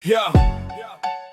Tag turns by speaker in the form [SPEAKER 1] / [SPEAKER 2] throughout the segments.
[SPEAKER 1] Yeah,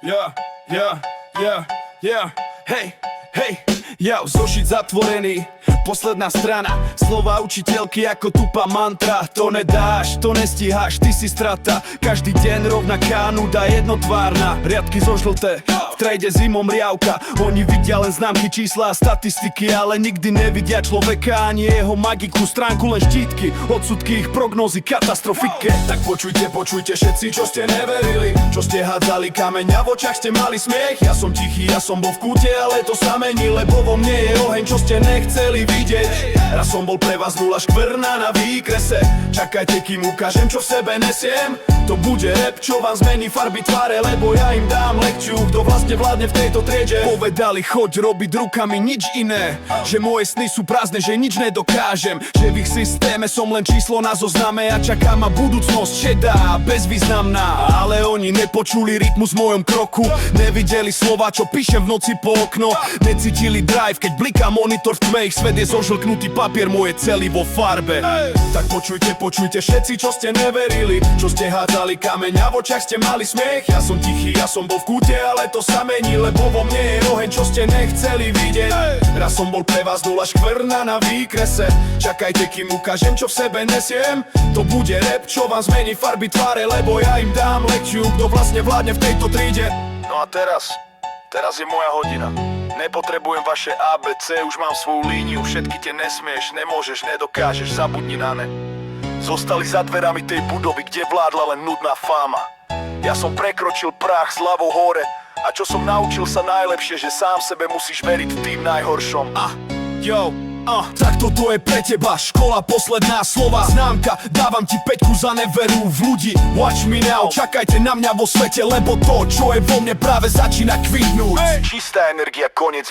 [SPEAKER 1] yeah, yeah, yeah, yeah, hej, hej, ja zošit zatvorený, posledná strana, slova učiteľky ako tupá mantra. To nedáš, to nestíhaš, ty si strata, každý deň rovnaká nuda jednotvárna. Riadky zo žlté, v trejde zimom riavka, oni vidia len známky, čísla a statistiky, ale nikdy nevidia človeka ani jeho magiku. Stránku len štítky, odsudky, ich prognózy, katastrofike. Tak počujte, počujte všetci, čo ste neverili, čo ste hádzali kameň a v očiach ste mali smiech. Ja som tichý, ja som bol v kúte, ale to sa mení, lebo vo mne je oheň, čo ste nechceli vidieť. Raz som bol pre vás nula škvrna na výkrese, čakajte, kým ukážem, čo v sebe nesiem. To bude rap, čo vám zmení farby tváre, lebo ja im dám lekciu, kto vlastne vládne v tejto triede. Povedali, choď robiť rukami nič iné, že moje sny sú prázdne, že nič nedokážem, že v ich systéme som len číslo na zozname a čaká ma budúcnosť šedá, bezvýznamná. Ale oni nepočuli rytmus v mojom kroku, nevideli slova, čo píšem v noci po okno, necítili drive, keď bliká monitor v tme, ich svet je zožlknutý papier, moje celý vo farbe. Tak počujte, počujte všetci, čo ste neverili, čo ste hádzali kameň a v očiach ste mali smiech. Ja som tichý, ja som bol v kúte, ale to sa mení, lebo vo mne je oheň, čo ste nechceli vidieť. Raz som bol pre vás nula škvrna na výkrese, čakajte, kým ukážem, čo v sebe nesiem. To bude rap, čo vám zmení farby tváre, lebo ja im dám lekciu, kto vlastne vládne v tejto tríde. No a teraz je moja hodina. Nepotrebujem vaše ABC, už mám svoju líniu. Všetky tie nesmieš, nemôžeš, nedokážeš, zabudni na ne. Zostali za dverami tej budovy, kde vládla len nudná fáma. Ja som prekročil prach s hlavou hore, a čo som naučil sa najlepšie, že sám sebe musíš veriť v tým najhoršom. Tak toto je pre teba, škola, posledná slova, známka, dávam ti 5 za neveru v ľudí. Watch me now, čakajte na mňa vo svete, lebo to, čo je vo mne, práve začína kvitnúť. Čistá energia, koniec